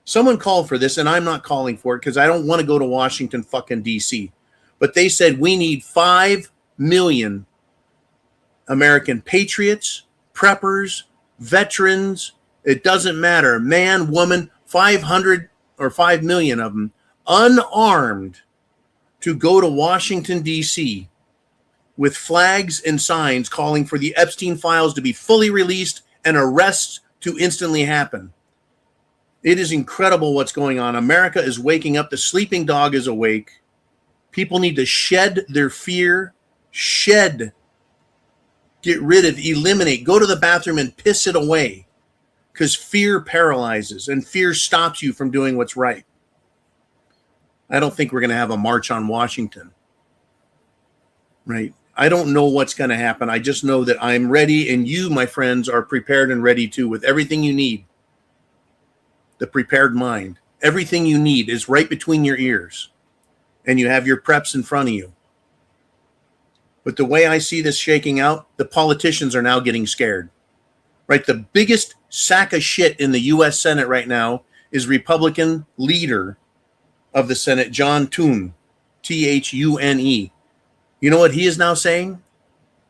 Speaker 2: Someone called for this, and I'm not calling for it because I don't want to go to Washington fucking D.C. But they said we need 5 million American patriots, preppers, veterans. It doesn't matter. Man, woman, 500 or 5 million of them unarmed to go to Washington, D.C. with flags and signs calling for the Epstein files to be fully released and arrests to instantly happen. It is incredible what's going on. America is waking up. The sleeping dog is awake. People need to shed their fear. Get rid of, eliminate, go to the bathroom and piss it away. Because fear paralyzes and fear stops you from doing what's right. I don't think we're going to have a march on Washington. Right? I don't know what's going to happen. I just know that I'm ready, and you, my friends, are prepared and ready too, with everything you need. The prepared mind. Everything you need is right between your ears, and you have your preps in front of you. But the way I see this shaking out, the politicians are now getting scared. Right? The biggest sack of shit in the U.S. Senate right now is Republican leader of the Senate, John Thune, Thune. You know what he is now saying?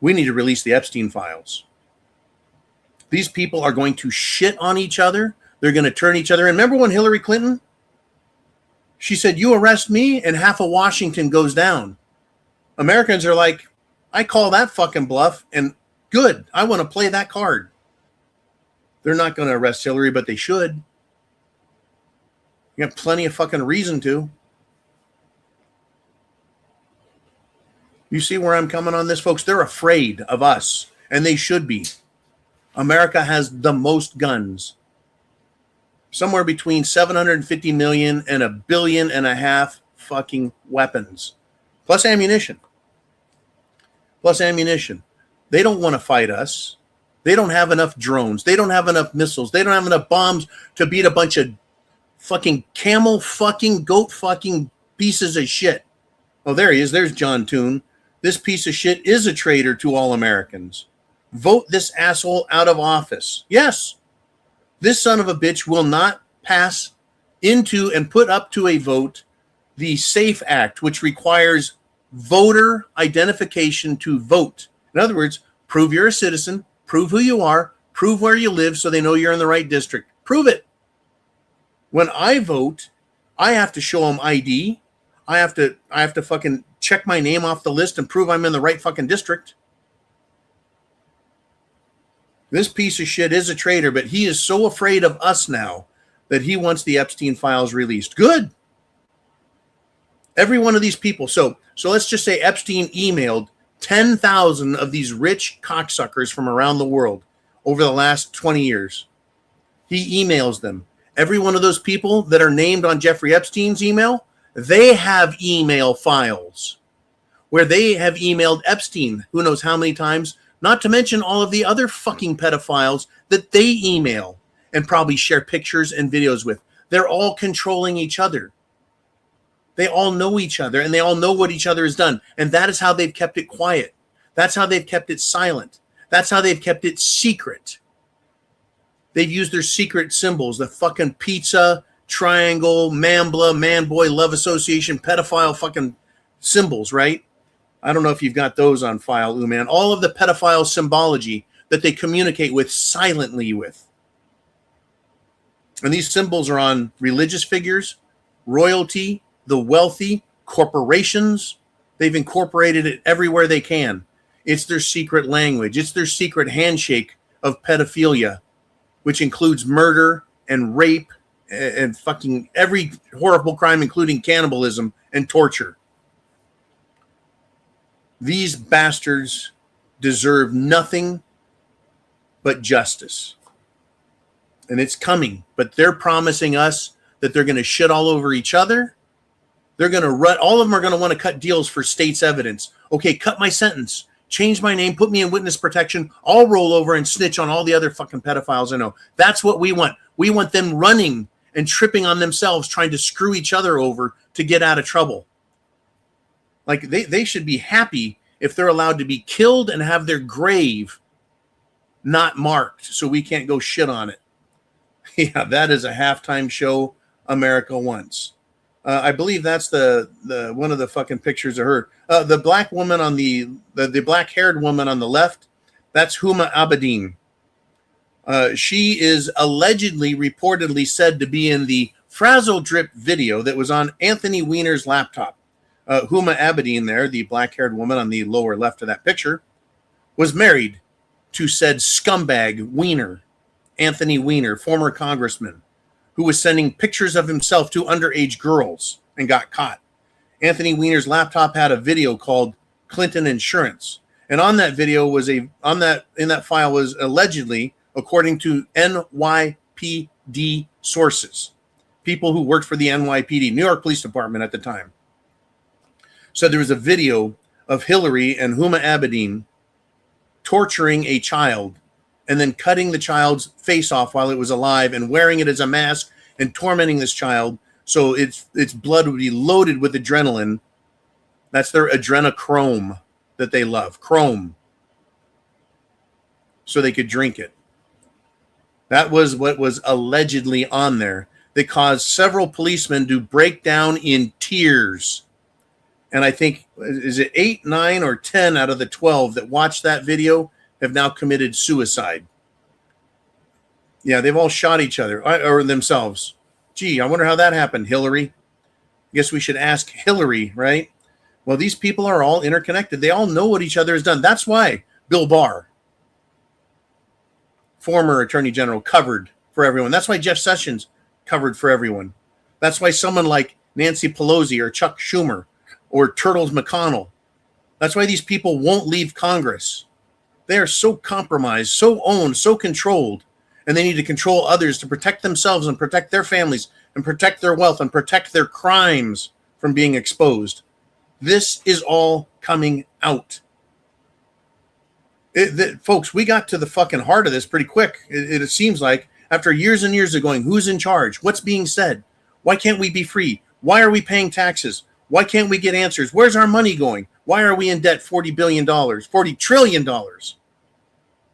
Speaker 2: We need to release the Epstein files. These people are going to shit on each other. They're going to turn each other in. Remember when Hillary Clinton? She said, you arrest me and half of Washington goes down. Americans are like, I call that fucking bluff, and good. I want to play that card. They're not going to arrest Hillary, but they should. You got plenty of fucking reason to. You see where I'm coming on this, folks? They're afraid of us, and they should be. America has the most guns. Somewhere between 750 million and 1.5 billion fucking weapons. Plus ammunition. They don't want to fight us. They don't have enough drones. They don't have enough missiles. They don't have enough bombs to beat a bunch of fucking camel fucking, goat fucking pieces of shit. Oh, there he is. There's John Thune. This piece of shit is a traitor to all Americans. Vote this asshole out of office. Yes, this son of a bitch will not pass into and put up to a vote the SAFE Act, which requires voter identification to vote. In other words, prove you're a citizen, prove who you are, prove where you live so they know you're in the right district. Prove it. When I vote, I have to show them ID. I have to fucking check my name off the list and prove I'm in the right fucking district. This piece of shit is a traitor, but he is so afraid of us now that he wants the Epstein files released. Good. Every one of these people. So let's just say Epstein emailed 10,000 of these rich cocksuckers from around the world over the last 20 years. He emails them. Every one of those people that are named on Jeffrey Epstein's email, they have email files where they have emailed Epstein who knows how many times, not to mention all of the other fucking pedophiles that they email and probably share pictures and videos with. They're all controlling each other. They all know each other, and they all know what each other has done. And that is how they've kept it quiet. That's how they've kept it silent. That's how they've kept it secret. They've used their secret symbols, the fucking pizza, triangle, mambla, man boy, love association, pedophile fucking symbols, right? I don't know if you've got those on file, man. All of the pedophile symbology that they communicate with silently with. And these symbols are on religious figures, royalty, the wealthy, corporations. They've incorporated it everywhere they can. It's their secret language. It's their secret handshake of pedophilia, which includes murder and rape and fucking every horrible crime, including cannibalism and torture. These bastards deserve nothing but justice. And it's coming, but they're promising us that they're going to shit all over each other. They're going to run, all of them are going to want to cut deals for state's evidence. Okay, cut my sentence, change my name, put me in witness protection. I'll roll over and snitch on all the other fucking pedophiles I know. That's what we want. We want them running and tripping on themselves, trying to screw each other over to get out of trouble. Like they should be happy if they're allowed to be killed and have their grave not marked so we can't go shit on it. Yeah, that is a halftime show America wants. I believe that's the one of the fucking pictures of her. The black woman on the black-haired woman on the left, that's Huma Abedin. She is allegedly, reportedly said to be in the Frazzle Drip video that was on Anthony Weiner's laptop. Huma Abedin there, the black-haired woman on the lower left of that picture, was married to said scumbag Weiner, Anthony Weiner, former congressman, who was sending pictures of himself to underage girls and got caught. Anthony Weiner's laptop had a video called Clinton Insurance. And on that video in that file was allegedly, according to NYPD sources, people who worked for the NYPD, New York Police Department at the time. So there was a video of Hillary and Huma Abedin torturing a child and then cutting the child's face off while it was alive and wearing it as a mask and tormenting this child so its blood would be loaded with adrenaline. That's their adrenochrome that they love, chrome, so they could drink it. That was what was allegedly on there. That caused several policemen to break down in tears. And I think, is it 8, 9, or 10 out of the 12 that watched that video have now committed suicide? Yeah, they've all shot each other or themselves. Gee, I wonder how that happened, Hillary. I guess we should ask Hillary, right? Well, these people are all interconnected. They all know what each other has done. That's why Bill Barr, former Attorney General, covered for everyone. That's why Jeff Sessions covered for everyone. That's why someone like Nancy Pelosi or Chuck Schumer or Turtles McConnell, that's why these people won't leave Congress. They are so compromised, so owned, so controlled, and they need to control others to protect themselves and protect their families and protect their wealth and protect their crimes from being exposed. This is all coming out. Folks, we got to the fucking heart of this pretty quick. It seems like after years and years of going, who's in charge? What's being said? Why can't we be free? Why are we paying taxes? Why can't we get answers? Where's our money going? Why are we in debt $40 billion, $40 trillion?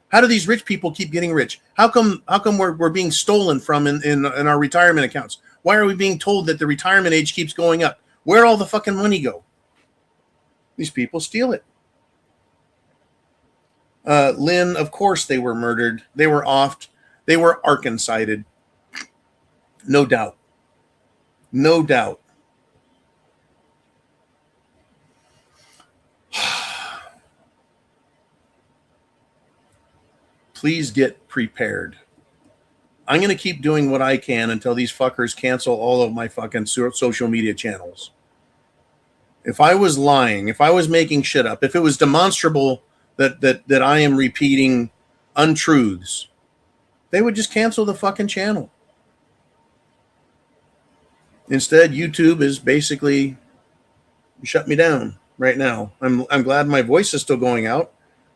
Speaker 2: How do these rich people keep getting rich? How come we're being stolen from in our retirement accounts? Why are we being told that the retirement age keeps going up? Where'd all the fucking money go? These people steal it. Lynn, of course they were murdered. They were offed. They were Arkansided. No doubt. No doubt. Please get prepared. I'm going to keep doing what I can until these fuckers cancel all of my fucking social media channels. If I was lying, if I was making shit up, if it was demonstrable that I am repeating untruths, they would just cancel the fucking channel. Instead, YouTube is basically shut me down right now. I'm glad my voice is still going out.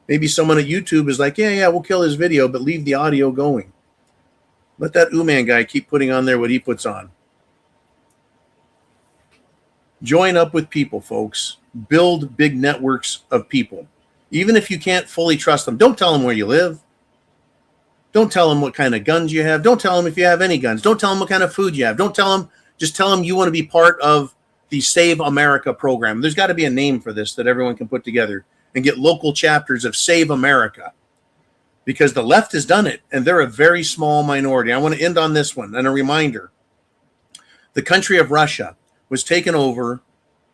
Speaker 2: Maybe someone at YouTube is like, yeah, we'll kill his video, but leave the audio going. Let that Uman guy keep putting on there what he puts on. Join up with people, folks. Build big networks of people. Even if you can't fully trust them, don't tell them where you live. Don't tell them what kind of guns you have. Don't tell them if you have any guns. Don't tell them what kind of food you have. Don't tell them, just tell them you want to be part of the Save America program. There's got to be a name for this that everyone can put together and get local chapters of Save America, because the left has done it and they're a very small minority. I want to end on this one and a reminder. The country of Russia was taken over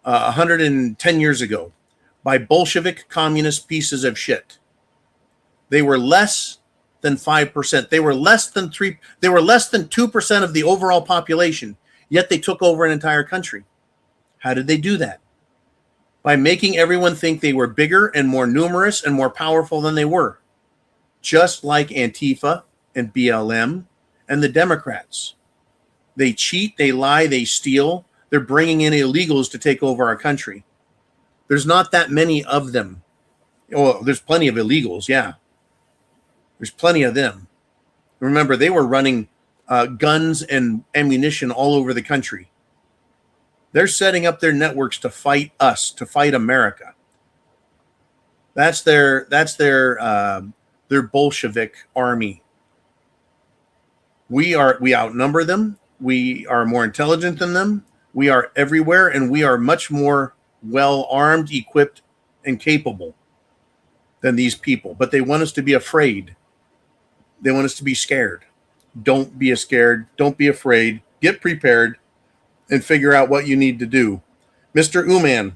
Speaker 2: 110 years ago by Bolshevik communist pieces of shit. They were less than 5%. They were less than 3. They were less than 2% of the overall population, yet they took over an entire country. How did they do that? By making everyone think they were bigger and more numerous and more powerful than they were. Just like Antifa and BLM and the Democrats. They cheat, they lie, they steal. They're bringing in illegals to take over our country. There's not that many of them. Oh, there's plenty of illegals, yeah. There's plenty of them. Remember, they were running guns and ammunition all over the country. They're setting up their networks to fight us, to fight America. That's their Bolshevik army. We outnumber them. We are more intelligent than them. We are everywhere, and we are much more well-armed, equipped, and capable than these people. But they want us to be afraid. They want us to be scared. Don't be scared. Don't be afraid. Get prepared and figure out what you need to do. Mr. Uman.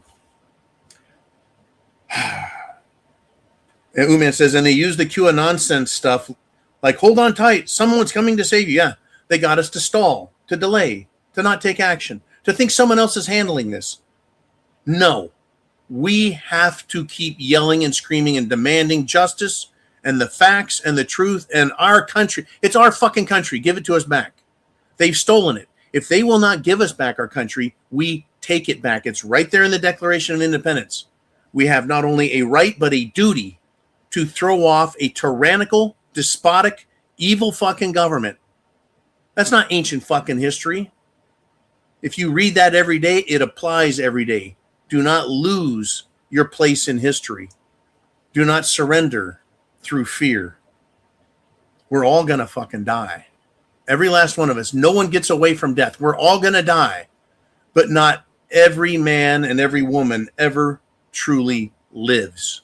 Speaker 2: And Uman says, and they use the QAnon nonsense stuff like, hold on tight, someone's coming to save you. Yeah, They got us to stall, to delay, to not take action, to think someone else is handling this. No, we have to keep yelling and screaming and demanding justice and the facts and the truth and our country. It's our fucking country. Give it to us back. They've stolen it. If they will not give us back our country, we take it back. It's right there in the Declaration of Independence. We have not only a right, but a duty to throw off a tyrannical, despotic, evil fucking government. That's not ancient fucking history. If you read that every day, it applies every day. Do not lose your place in history. Do not surrender through fear. We're all going to fucking die. Every last one of us. No one gets away from death. We're all going to die. But not every man and every woman ever truly lives.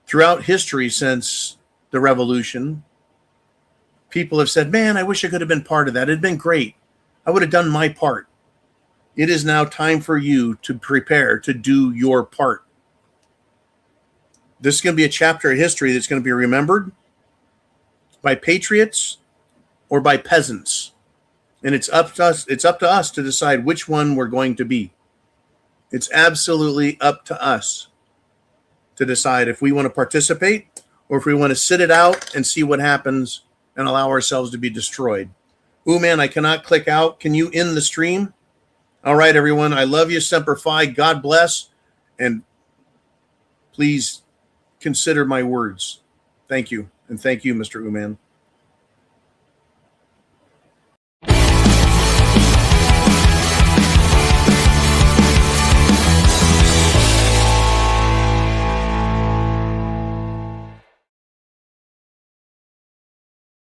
Speaker 2: Throughout history since the revolution, people have said, man, I wish I could have been part of that. It'd been great. I would have done my part. It is now time for you to prepare to do your part. This is going to be a chapter of history that's going to be remembered by patriots or by peasants. And it's up to us. It's up to us to decide which one we're going to be. It's absolutely up to us to decide if we want to participate or if we want to sit it out and see what happens and allow ourselves to be destroyed. Ooh, man, I cannot click out. Can you end the stream? All right, everyone. I love you. Semper Fi. God bless. And please consider my words. Thank you. And thank you, Mr. Uman.